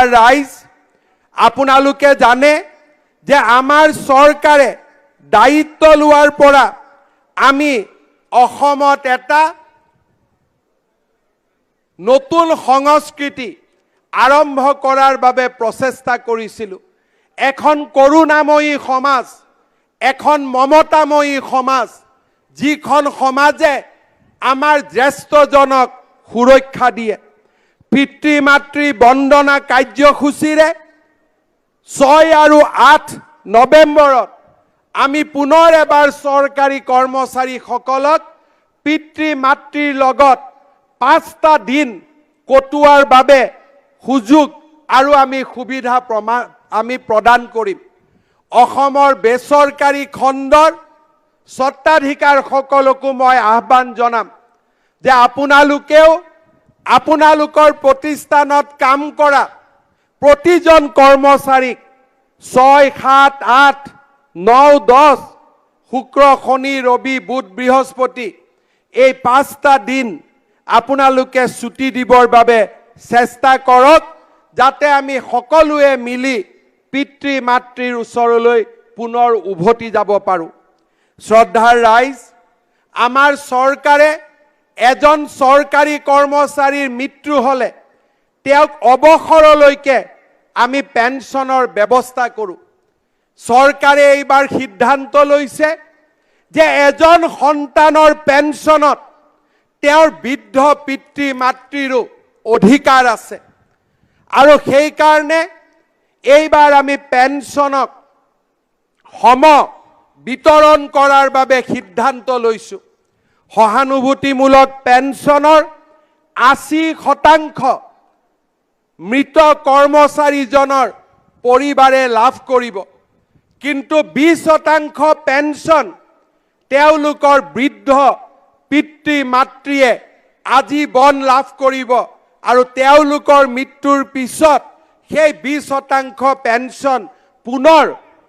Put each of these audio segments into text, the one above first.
শ্ৰদ্ধাৰ ৰাইজ, আপোনালোকে জানে যে আমাৰ চৰকাৰে দায়িত্ব লোৱাৰ পৰা আমি অসমত এটা নতুন সংস্কৃতি আৰম্ভ কৰাৰ বাবে প্ৰচেষ্টা কৰিছিলোঁ। এখন কৰুণাময়ী সমাজ, এখন মমতাময়ী সমাজ, যিখন সমাজে আমাৰ জ্যেষ্ঠজনক সুৰক্ষা দিয়ে। পিতৃ মাতৃ বন্দনা কাৰ্যসূচীৰে 6 আৰু 8 নৱেম্বৰত আমি পুনৰ এবাৰ চৰকাৰী কৰ্মচাৰীসকলক পিতৃ মাতৃৰ লগত 5টা দিন কটোৱাৰ বাবে সুযোগ আৰু আমি সুবিধা প্ৰদান কৰিম। অসমৰ বেচৰকাৰী খণ্ডৰ স্বত্বাধিকাৰসকলকো মই আহ্বান জনাম যে আপোনালোকেও আপোনালোকৰ প্ৰতিষ্ঠানত কাম কৰা প্ৰতিজন কৰ্মচাৰীক 6, 7, 8, 9, 10 শুক্ৰ, শনি, ৰবি, বুধ, বৃহস্পতি এই 5টা দিন আপোনালোকে ছুটি দিবৰ বাবে চেষ্টা কৰক, যাতে আমি সকলোৱে মিলি পিতৃ মাতৃৰ ওচৰলৈ পুনৰ উভতি যাব পাৰোঁ। শ্ৰদ্ধাৰ ৰাইজ, আমাৰ চৰকাৰে এজন চৰকাৰী কৰ্মচাৰীৰ মৃত্যু হ'লে তেওঁক অৱসৰলৈকে আমি পেঞ্চনৰ ব্যৱস্থা কৰোঁ। চৰকাৰে এইবাৰ সিদ্ধান্ত লৈছে যে এজন সন্তানৰ পেঞ্চনত তেওঁৰ বৃদ্ধ পিতৃ মাতৃৰো অধিকাৰ আছে আৰু সেইকাৰণে এইবাৰ আমি পেঞ্চনক বিতৰণ কৰাৰ বাবে সিদ্ধান্ত লৈছোঁ। সহানুভূতিমূলক পেঞ্চনৰ 80% মৃত কৰ্মচাৰীজনৰ পৰিবাৰে লাভ কৰিব, কিন্তু 20% পেঞ্চন তেওঁলোকৰ বৃদ্ধ পিতৃ মাতৃয়ে আজীৱন লাভ কৰিব আৰু তেওঁলোকৰ মৃত্যুৰ পিছত সেই 20% পেঞ্চন পুনৰ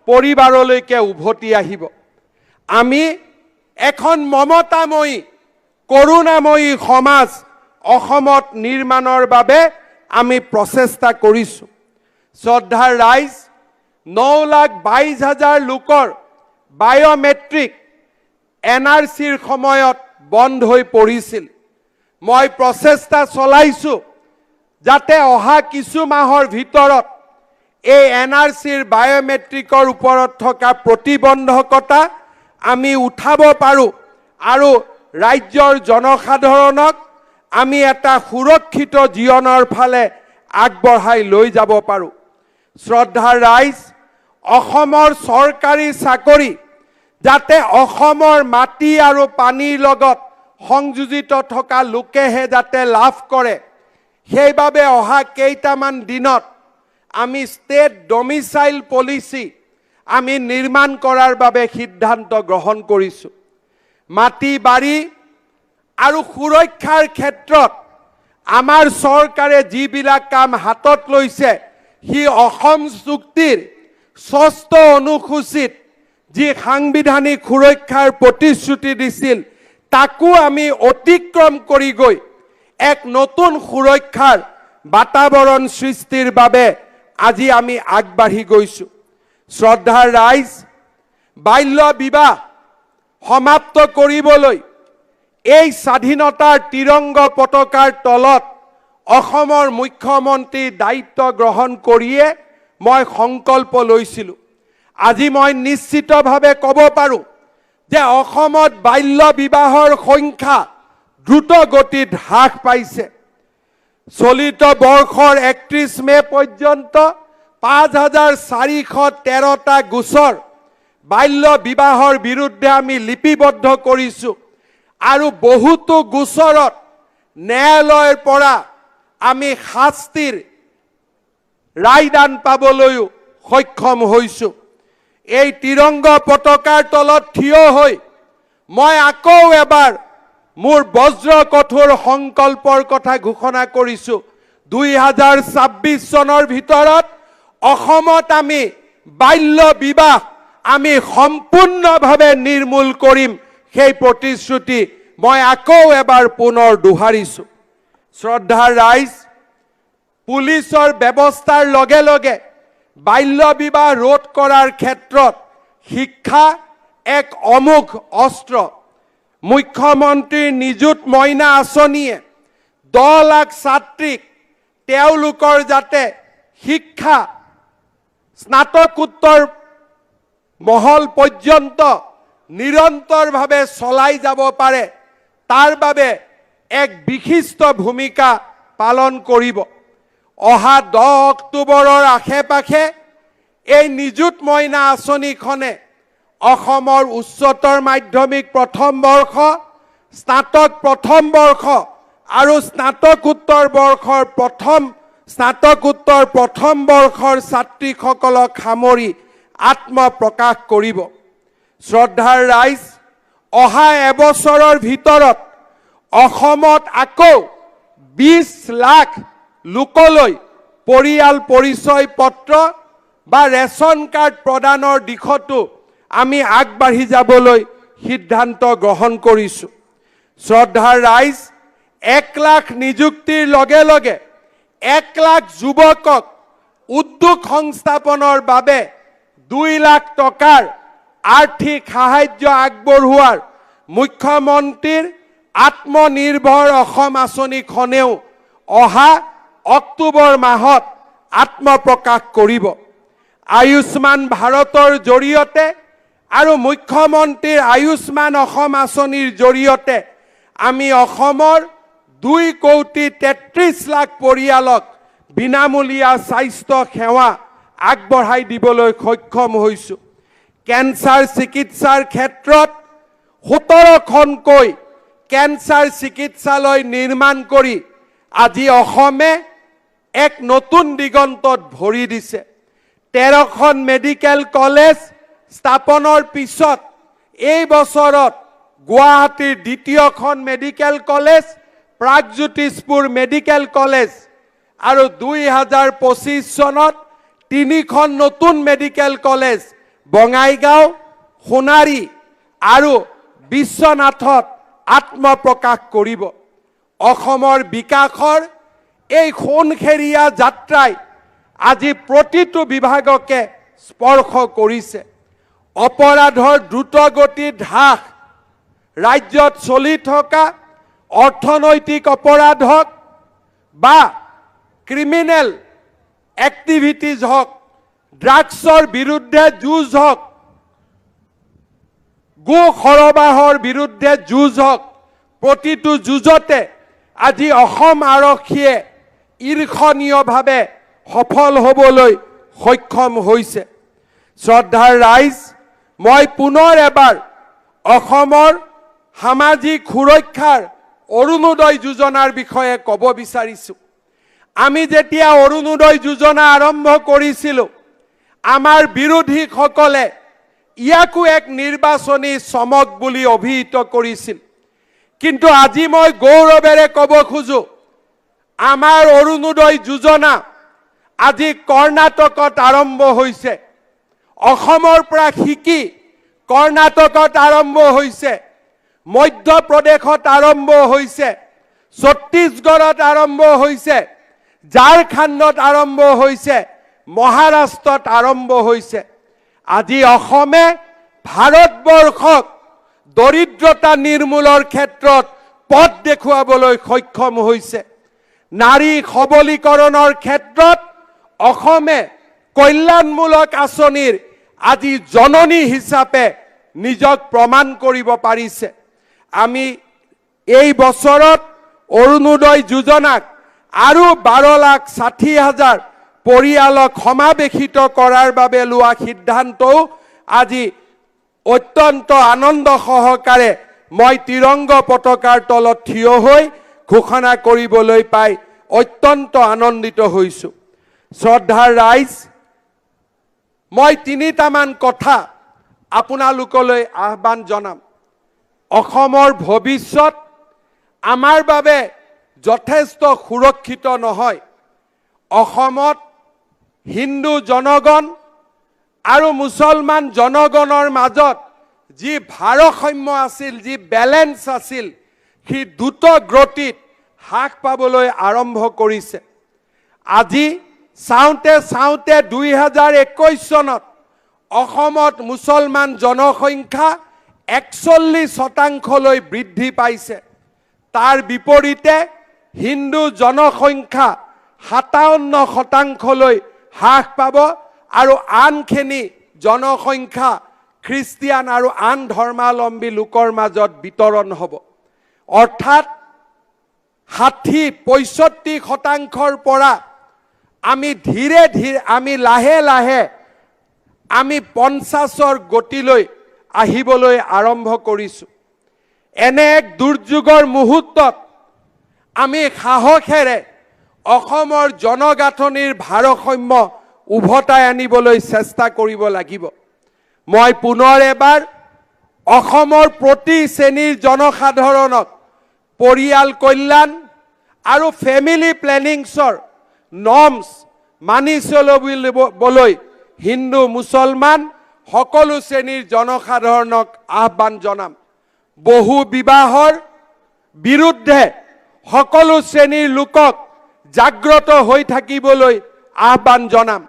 পৰিবাৰলৈকে উভতি আহিব। আমি এখন মমতাময়ী কৰুণাময়ী সমাজ অসমত নিৰ্মাণৰ বাবে আমি প্ৰচেষ্টা কৰিছোঁ। শ্ৰদ্ধাৰ ৰাইজ, 9,22,000 লোকৰ বায়োমেট্ৰিক NRCৰ সময়ত বন্ধ হৈ পৰিছিল। মই প্ৰচেষ্টা চলাইছোঁ যাতে অহা কিছু মাহৰ ভিতৰত এই NRCৰ বায়োমেট্ৰিকৰ ওপৰত থকা প্ৰতিবন্ধকতা আমি উঠাব পাৰোঁ আৰু ৰাজ্যৰ জনসাধাৰণক আমি এটা সুৰক্ষিত জীৱনৰ ফালে আগবঢ়াই লৈ যাব পাৰোঁ। শ্ৰদ্ধাৰ ৰাইজ, অসমৰ চৰকাৰী চাকৰি যাতে অসমৰ মাটি আৰু পানীৰ লগত সংযোজিত থকা লোকেহে যাতে লাভ কৰে, সেইবাবে অহা কেইটামান দিনত আমি ষ্টেট ডমিচাইল পলিচি আমি নিৰ্মাণ কৰাৰ বাবে সিদ্ধান্ত গ্ৰহণ কৰিছোঁ। মাটি বাৰী আৰু সুৰক্ষাৰ ক্ষেত্ৰত আমাৰ চৰকাৰে যিবিলাক কাম হাতত লৈছে, সি অসম চুক্তিৰ 6ষ্ঠ অনুসূচীত যি সাংবিধানিক সুৰক্ষাৰ প্ৰতিশ্ৰুতি দিছিল, তাকো আমি অতিক্ৰম কৰি গৈ এক নতুন সুৰক্ষাৰ বাতাবৰণ সৃষ্টিৰ বাবে আজি আমি আগবাঢ়ি গৈছোঁ। শ্ৰদ্ধাৰ ৰাইজ, বাল্য বিবাহ সমাপ্ত কৰিবলৈ এই স্বাধীনতাৰ তিৰংগ পতাকাৰ তলত অসমৰ মুখ্যমন্ত্ৰী দায়িত্ব গ্ৰহণ কৰিয়ে মই সংকল্প লৈছিলোঁ। আজি মই নিশ্চিতভাৱে ক'ব পাৰোঁ যে অসমত বাল্য বিবাহৰ সংখ্যা দ্ৰুত গতিত হ্ৰাস পাইছে। চলিত বৰ্ষৰ 31 মে পৰ্যন্ত 5,413টা গোচৰ বাল্য বিবাহৰ বিৰুদ্ধে আমি লিপিবদ্ধ কৰিছোঁ আৰু বহুতো গোচৰত ন্যায়ালয়ৰ পৰা আমি শাস্তিৰ ৰায়দান পাবলৈও সক্ষম হৈছোঁ। এই তিৰংগ পতাকাৰ তলত থিয় হৈ মই আকৌ এবাৰ মোৰ বজ্ৰ কঠোৰ সংকল্পৰ কথা ঘোষণা কৰিছোঁ। 2026 চনৰ ভিতৰত অসমত আমি বাল্য বিবাহ আমি সম্পূৰ্ণভাৱে নিৰ্মূল কৰিম, সেই প্ৰতিশ্ৰুতি মই আকৌ এবাৰ পুনৰ দোহাৰিছোঁ। শ্ৰদ্ধাৰ ৰাইজ, পুলিচৰ ব্যৱস্থাৰ লগে লগে বাল্য বিবাহ ৰোধ কৰাৰ ক্ষেত্ৰত শিক্ষা এক অমোঘ অস্ত্ৰ। মুখ্যমন্ত্ৰীৰ নিযুত মইনা আঁচনিয়ে 10 লাখ ছাত্ৰীক তেওঁলোকৰ যাতে শিক্ষা স্নাতকোত্তৰ মহল পৰ্যন্ত নিৰন্তৰভাৱে চলাই যাব পাৰে, তাৰ বাবে এক বিশিষ্ট ভূমিকা পালন কৰিব। অহা 10 অক্টোবৰৰ আশে-পাশে এই নিযুত মইনা আঁচনিখনে অসমৰ উচ্চতৰ মাধ্যমিক প্ৰথম বৰ্ষ, স্নাতক প্ৰথম বৰ্ষ আৰু স্নাতকোত্তৰ প্ৰথম বৰ্ষৰ ছাত্ৰীসকলক সামৰি আত্মপ্ৰকাশ কৰিব। শ্ৰদ্ধাৰ ৰাইজ, অহা এবছৰৰ ভিতৰত অসমত আকৌ 20 লাখ লোকলৈ পৰিয়াল পৰিচয় পত্ৰ বা ৰেচন কাৰ্ড প্ৰদানৰ দিশতো আমি আগবাঢ়ি যাবলৈ সিদ্ধান্ত গ্ৰহণ কৰিছোঁ। শ্ৰদ্ধাৰ ৰাইজ, 1 লাখ নিযুক্তিৰ লগে লগে 1 লাখ যুৱকক উদ্যোগ সংস্থাপনৰ বাবে 2 লাখ টকাৰ আৰ্থিক সাহায্য আগবঢ়োৱাৰ মুখ্যমন্ত্ৰীৰ আত্মনিৰ্ভৰ অসম আঁচনিখনেও অহা অক্টোবৰ মাহত আত্মপ্ৰকাশ কৰিব। আয়ুষ্মান ভাৰতৰ জৰিয়তে আৰু মুখ্যমন্ত্ৰীৰ আয়ুষ্মান অসম আঁচনিৰ জৰিয়তে আমি অসমৰ 2,33 লাখ পৰিয়ালক বিনামূলীয়া স্বাস্থ্য সেৱা আগবঢ়াই দিবলৈ সক্ষম হৈছোঁ। কেঞ্চাৰ চিকিৎসাৰ ক্ষেত্ৰত 17খনকৈ কেঞ্চাৰ চিকিৎসালয় নিৰ্মাণ কৰি আজি অসমে এক নতুন দিগন্তত ভৰি দিছে। 13খন মেডিকেল কলেজ স্থাপনৰ পিছত এই বছৰত গুৱাহাটীৰ 2খন medical college, Pragjyotishpur medical college আৰু 2025 চনত 3খন নতুন মেডিকেল কলেজ বঙাইগাঁও, সোণাৰী আৰু বিশ্বনাথত আত্মপ্ৰকাশ কৰিব। অসমৰ বিকাশৰ এই সোণখেৰীয়া যাত্ৰাই আজি প্ৰতিটো বিভাগকে স্পৰ্শ কৰিছে। অপৰাধৰ দ্ৰুতগতিত হ্ৰাস, ৰাজ্যত চলি থকা অৰ্থনৈতিক অপৰাধ হওক বা ক্ৰিমিনেল এক্টিভিটিজ হওক, ড্ৰাগছৰ বিৰুদ্ধে যুঁজ হওক, গো সৰবাহৰ বিৰুদ্ধে যুঁজ হওক, প্ৰতিটো যুঁজতে আজি অসম আৰক্ষীয়ে ঈৰ্ষণীয়ভাৱে সফল হ'বলৈ সক্ষম হৈছে। শ্ৰদ্ধাৰ ৰাইজ, মই পুনৰ এবাৰ অসমৰ সামাজিক সুৰক্ষাৰ অৰুণোদয় যোজনাৰ বিষয়ে ক'ব বিচাৰিছোঁ। আমি যেতিয়া অৰুণোদয় যোজনা আৰম্ভ কৰিছিলোঁ, আমাৰ বিৰোধীসকলে ইয়াকো এক নিৰ্বাচনী চমক বুলি অভিহিত কৰিছিল। কিন্তু আজি মই গৌৰৱেৰে ক'ব খোজো, আমাৰ অৰুণোদয় যোজনা আজি কৰ্ণাটকত আৰম্ভ হৈছে, অসমৰ পৰা শিকি কৰ্ণাটকত আৰম্ভ হৈছে, মধ্যপ্ৰদেশত আৰম্ভ হৈছে, ছত্তীশগড়ত আৰম্ভ হৈছে, ঝাৰখণ্ডত আৰম্ভ হৈছে, মহাৰাষ্ট্ৰত আৰম্ভ হৈছে। আজি অসমে ভাৰতবৰ্ষক দৰিদ্ৰতা নিৰ্মূলৰ ক্ষেত্ৰত পথ দেখুৱাবলৈ সক্ষম হৈছে। নাৰী সবলীকৰণৰ ক্ষেত্ৰত অসমে কল্যাণমূলক আঁচনিৰ আজি জননী হিচাপে নিজক প্ৰমাণ কৰিব পাৰিছে। আমি এই বছৰত অৰুণোদয় যোজনাক আৰু 12,60,000 পৰিয়ালক সমাৱেশিত কৰাৰ বাবে লোৱা সিদ্ধান্তও আজি অত্যন্ত আনন্দ সহকাৰে মই ত্ৰিৰংগ পতাকাৰ তলত থিয় হৈ ঘোষণা কৰিবলৈ পাই অত্যন্ত আনন্দিত হৈছোঁ। শ্ৰদ্ধাৰ ৰাইজ, মই 3টামান কথা আপোনালোকলৈ আহ্বান জনাম। অসমৰ ভৱিষ্যত আমাৰ বাবে যথেষ্ট সুৰক্ষিত নহয়। অসমত হিন্দু জনগণ আৰু মুছলমান জনগণৰ মাজত যি ভাৰসাম্য আছিল, যি বেলেন্স আছিল, সি দ্ৰুত গতিত হ্ৰাস পাবলৈ আৰম্ভ কৰিছে। আজি চাওঁতে চাওঁতে 2021 চনত অসমত মুছলমান জনসংখ্যা 41% বৃদ্ধি পাইছে। তাৰ বিপৰীতে হিন্দু জনসংখ্যা 57% হ্ৰাস পাব আৰু আনখিনি জনসংখ্যা খ্ৰীষ্টিয়ান আৰু আন ধৰ্মাৱলম্বী লোকৰ মাজত বিতৰণ হ'ব। অৰ্থাৎ 60-65% পৰা আমি ধীৰে ধীৰে আমি লাহে লাহে আমি 50ৰ গতিলৈ আহিবলৈ আৰম্ভ কৰিছোঁ। এনে এক দুৰ্যোগৰ মুহূৰ্তত আমি সাহসেৰে অসমৰ জনগাঁথনিৰ ভাৰসাম্য উভতাই আনিবলৈ চেষ্টা কৰিব লাগিব। মই পুনৰ এবাৰ অসমৰ প্ৰতি শ্ৰেণীৰ জনসাধাৰণক পৰিয়াল কল্যাণ আৰু ফেমিলি প্লেনিংছৰ নৰ্মছ মানি চলিবলৈ হিন্দু মুছলমান সকলো শ্ৰেণীৰ জনসাধাৰণক আহ্বান জনাম। বহু বিবাহৰ বিৰুদ্ধে সকলো শ্ৰেণীৰ লোকক জাগ্ৰত হৈ থাকিবলৈ আহ্বান জনাম।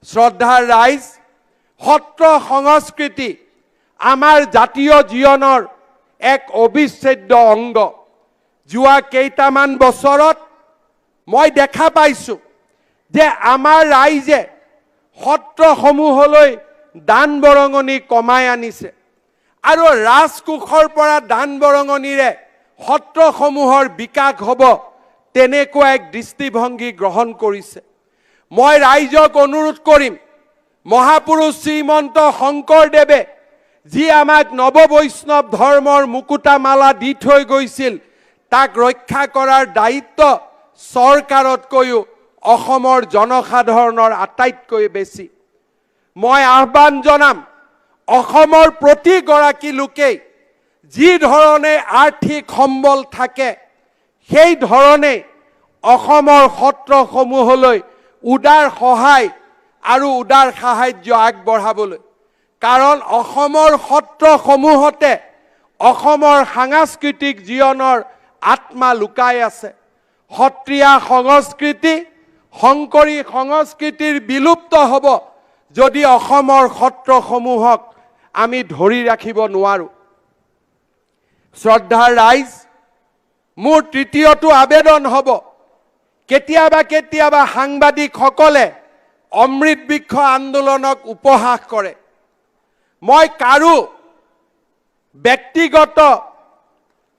শ্ৰদ্ধাৰ ৰাইজ, সত্ৰ সংস্কৃতি আমাৰ জাতীয় জীৱনৰ এক অবিচ্ছেদ্য অংগ। যোৱা কেইটামান বছৰত মই দেখা পাইছোঁ যে আমাৰ ৰাইজে সত্ৰসমূহলৈ দান বৰঙণি কমাই আনিছে আৰু ৰাজকোষৰ পৰা দান বৰঙণিৰে সত্ৰসমূহৰ বিকাশ হ'ব তেনেকুৱা এক দৃষ্টিভংগী গ্ৰহণ কৰিছে। মই ৰাইজক অনুৰোধ কৰিম, মহাপুৰুষ শ্ৰীমন্ত শংকৰদেৱে যি আমাক নৱবৈষ্ণৱ ধৰ্মৰ মুকুতামালা দি থৈ গৈছিল, তাক ৰক্ষা কৰাৰ দায়িত্ব চৰকাৰতকৈও অসমৰ জনসাধাৰণৰ আটাইতকৈ বেছি। মই আহ্বান জনাম, অসমৰ প্ৰতিগৰাকী লোকেই যি ধৰণে আৰ্থিক সম্বল থাকে সেই ধৰণে অসমৰ সত্ৰসমূহলৈ উদাৰ সহায় আৰু উদাৰ সাহায্য আগবঢ়াবলৈ, কাৰণ অসমৰ সত্ৰসমূহতে অসমৰ সাংস্কৃতিক জীৱনৰ আত্মা লুকাই আছে। সত্ৰীয়া সংস্কৃতি, শংকৰী সংস্কৃতিৰ বিলুপ্ত হ'ব যদি অসমৰ সত্ৰসমূহক আমি ধৰি ৰাখিব নোৱাৰোঁ। শ্ৰদ্ধাৰ ৰাইজ, মোৰ তৃতীয়টো আবেদন হ'ব, কেতিয়াবা কেতিয়াবা সাংবাদিকসকলে অমৃত বৃক্ষ আন্দোলনক উপহাস কৰে। মই কাৰো ব্যক্তিগত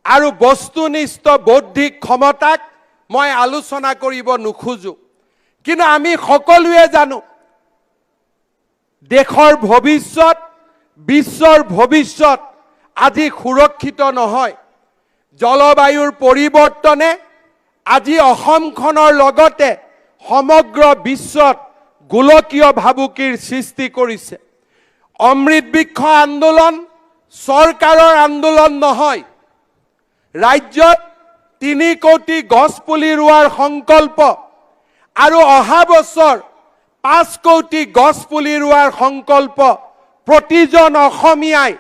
আৰু বস্তুনিষ্ঠ বৌদ্ধিক ক্ষমতাক মই আলোচনা কৰিব নোখোজো, কিন্তু আমি সকলোৱে জানো দেশৰ ভৱিষ্যত, বিশ্বৰ ভৱিষ্যত আজি সুৰক্ষিত নহয়। জলবায়ুৰ পৰিৱৰ্তনে আজি অসমখনৰ লগতে সমগ্ৰ বিশ্বত গোলকীয় ভাবুকিৰ সৃষ্টি কৰিছে। অমৃত বৃক্ষ আন্দোলন চৰকাৰৰ আন্দোলন নহয়। ৰাজ্যত 3 কোটি গছ পুলি ৰোৱাৰ সংকল্প আৰু অহা বছৰ 5 কোটি গছ পুলি ৰোৱাৰ সংকল্প প্ৰতিজন অসমীয়াই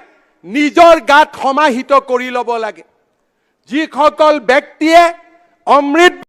নিজৰ গাত সমাহিত কৰি ল'ব লাগে। যিসকল ব্যক্তিয়ে অমৃত